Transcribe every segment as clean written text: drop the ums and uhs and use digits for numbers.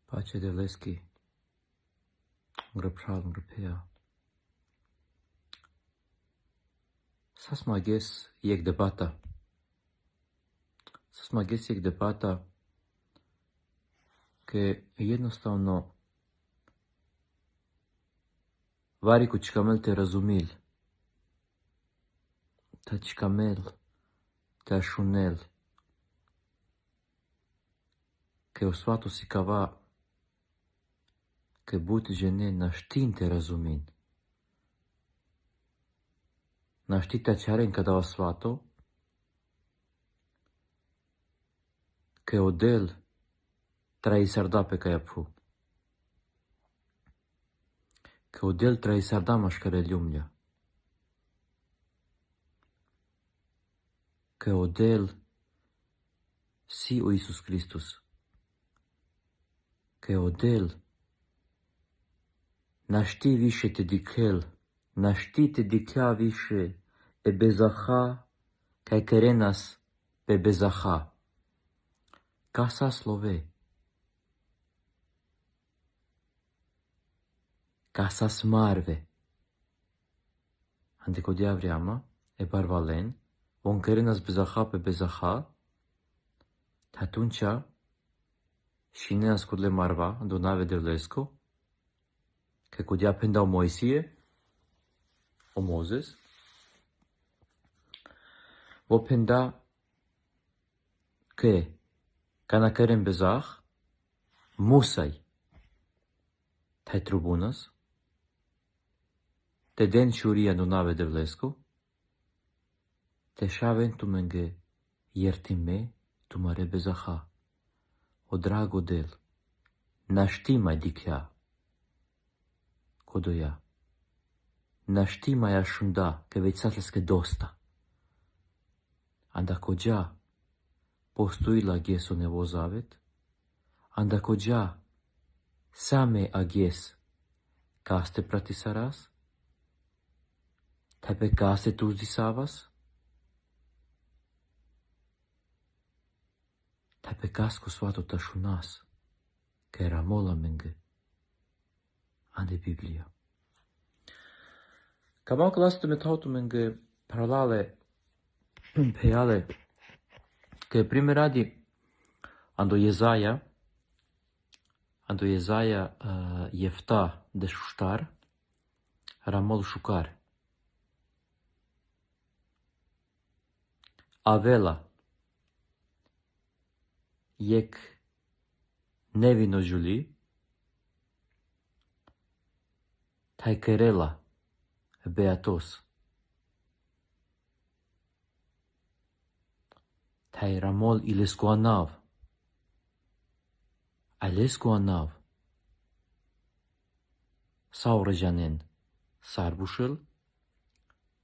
Pace de leski, grăpșal, grăpea. Sasmages jek debata. Sasmages jek debata che jednostavno variku čkamel te razumil. Ta čkamel, ta šunel. Che o sfatu si cava che but gene naštin te razumin. Našti ta čaren kada o svato che odel traisarda pe caia pu. Che odel traisarda mașcare liumlia. Che odel si o Iisus Christus. Che odel našti više te dikel, našti te dikla više e bezaha kai kerenas pe bezaha. Casa slove. Casa smarve. Ante codia vreama e barvalen, on kerenas bezaha pe bezaha, atunci și nenascutule marva, donave de lesco, că codia pendau Moisie, o Moses, vo penda că cana kerem bezah, musai, tai tribunas, te den șuria donave de lesco, te șaven tu menge iertime tu mare bezaha. O drago del, našti mai dikja, kodoja. Našti mai ašunda, ke već satleske dosta. Anda kođa postoila geso nevo zavet, anda kođa same ages kaste pratisaras, tepe kaste tuzdisavas, tepe kasko svato tašunas, ke era mola menge, ande Biblia. Cam că lasă me tautu menge paralale peale, că prime radi ando Jezaja Jefta de șuștar, ramol șucar. Avela jek nevino Juli, tai kerela beatos. Tai ramol ilescoanav. Alescoanav. Sau răjanen sarbușel,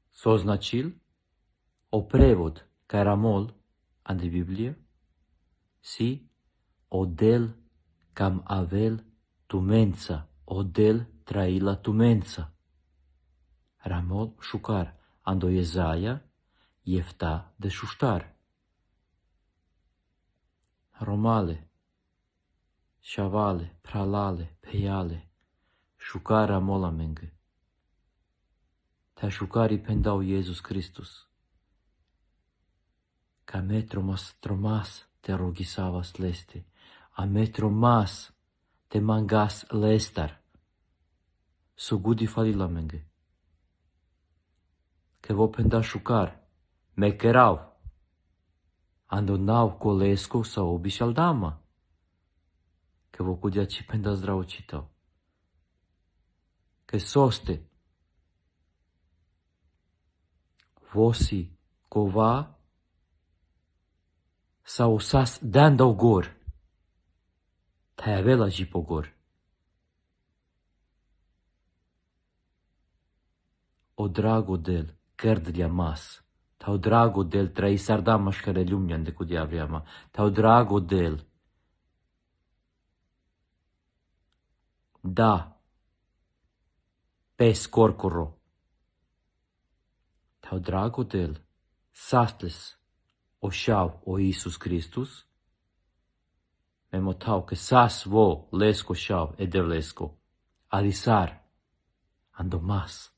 soznacil, o prevod ca ramol ande Biblie, si odel cam avel tumența, odel traila tumența. Ramol șucar, ando Jezaja Jefta de șuștar. Romale, șavale, pralale, peiale, șucar ramol amenge. Ta șucarii pendau Iesus Christus. Ca metromas tromas te rogisavas leste, a metromas te mangas lestar. Sugudi falila menge. Că vo penda șucar, mekerav, ando nav colesco sau obișaldama, că vo cudia ci penda zdravo citau. Că soste, vosi cova sau sas dandau gor, tai avela jipogor. O drago del, cărdlia mas, tau drago del traisarda mașcare lumjan de cudia vreama, tau drago del. Da, pes corcoro. Tau drago del, sastles, o șau o Iisus Christus, memotau că sas vo lesko shav edevlesko. Alisar, ando mas,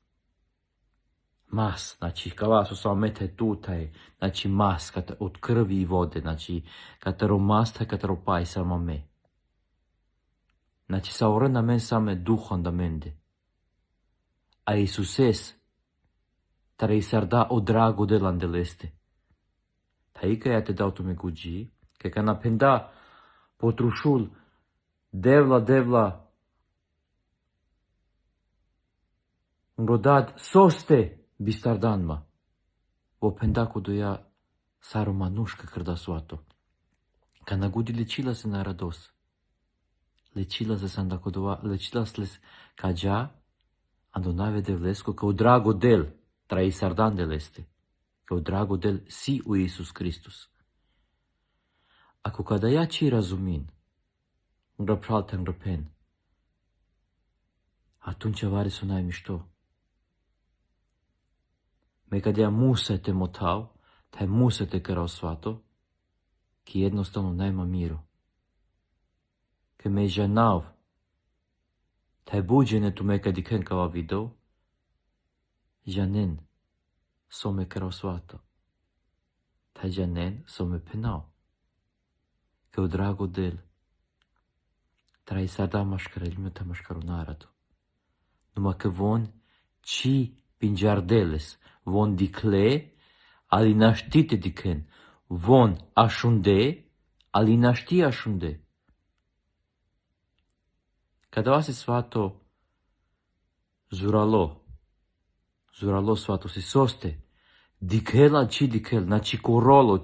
znači kava su samo mete tutaj, znači mas, kata od krvi i vode, znači katero masta, katero paj samo me. Znači sa orena men same duhon da mende. A Isuses, tare isarda o drago delandeleste. Ta ika ja te dau tu me gugi, că kana penda potrușul devla înrodat soste bistardanma. O penda cu doia saru manușcă crda soato. Kana gudi lecila se na rados. Lecila se sanda kodova, lecila sles kaja ando nave devlesko kao drago del trai sardan deleste. Kao drago del si u Isus Hristus. Ako kada ja ci razumin, îngrăpral te îngrăpen, atunci vari su najmišto. Me kad ja musete motau, taj musete karao svato, ki jednostavno nema miro. Ke me žanav, taj buđene tu me kad iken kava video, žanen, so me karao svato. Taj žanen so me penao. Ke u drago del, trai sarda maškara ljumio ta maškaru naradu. Numa ke von ci pinjardeles, von dicle, ali naštite diken, von ašunde, ali našti ašunde. Kada vas je svato zuralo svato si soste, dikela ci dikel, znači korolo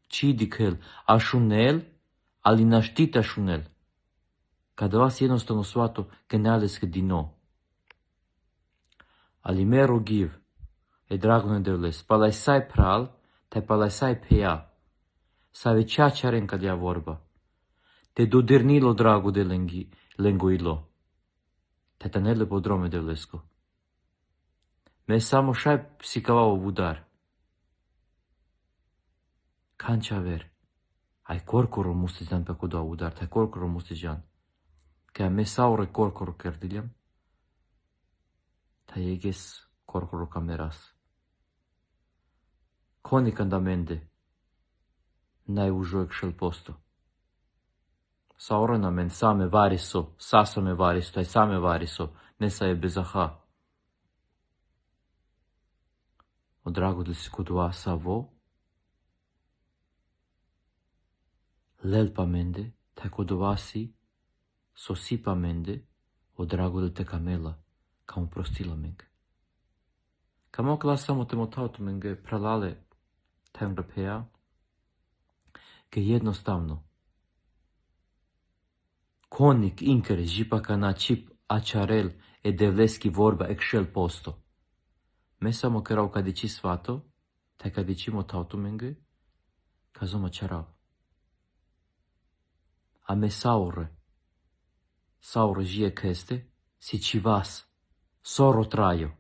ci dikel, ašunel, ali naštite ašunel. Kada vas jednostavno svato kenaleske dino. Ali mero giv, e drago ne devles, palaj saj pral, taj palaj saj peja. Sa većačaren kad ja vorba. Te dodirnilo drago de lengoilo. Te ta nedle podrome devlesko. Me samo šaj psikavao v udar. Kanča ver. Aj korkoro musti zan pe kuda udar, taj korkoro musti zan. Ka me saure korkoro kerdiljam. Ta jeges korkoro kameras. Koni kandamende. Najužojek šel posto. Saurena men same variso, sasame variso, taj same variso, ne sa je bezaha. Odrago da si kodua savo. Lel pamende, taj kodua si, sosi pamende, odrago da te kamela, kao prostila menge. Kamo klas samo te motautu menge pralale tengrapea, ke jednostavno konik inkere žipaka na čip ačarel e devleski vorba ekšel posto. Me samo kerau kadici svato, taj kadici motautu menge, kazoma čarav. A me saure žije keste, si čivas, soro trajo,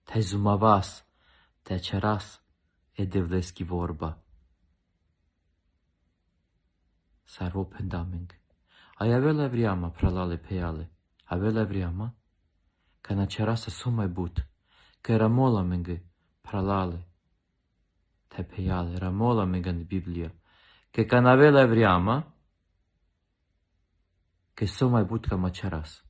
taj zumavas, taj čaras e devleski vorba. Sarvo pendameng. A avea vriama pralale peale. Avea vriama, ca na cerasa so mai but, că ramola menge pralale. Te peale, ramola menge în Biblia. Că ca n'avea vriama, că so mai but ca ma ceras.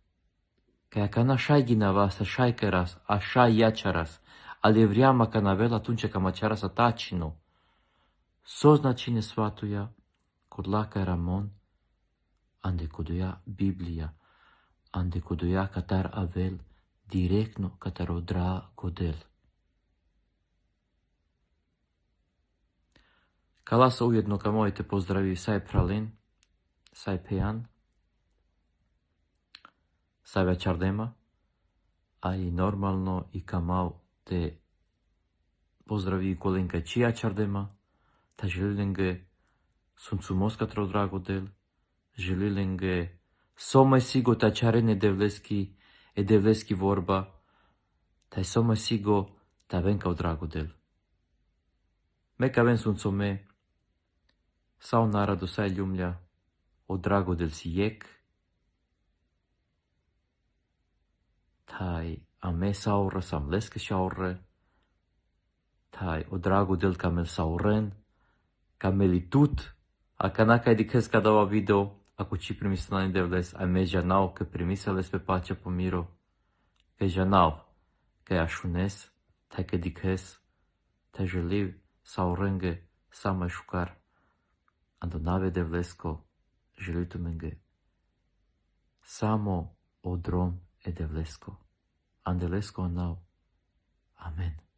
Că ca na șai ginavas, șai căras, așa ia ceras. Ale vriama ca n'avea atunci ca ma ceras atacino. So značine svatuja, kod laka Ramon, ande kodoja Biblija, ande kodoja katar avel, direktno katar odra godel. Kalasa ujedno ka mojete pozdravi saj pralen, saj pejan, saj večardema, a i normalno i kamao te pozdravi kolenka čija čardema, ta želenge sunțumos către o dragodel, želilenge somai sigo ta čarene devleski vorba, taj somai sigo ta venka o dragodel. Me ka ven sunțome, sau naradu sai ljumlja, o drago del siec, tai a me saură sam lescă shaură, tai o drago del camel sauren, camelitut, a canaca edichez cadava video, a cu ci primis nani de vles, a me janau că primise les pe pacea pomiro, că janau, că așunes, tai că dichez, tai jeliv, saurenge, sama șucar, andonave de vlesco, jelitu menge. Samo o drom e de vlesco, andelesco nau. Amen.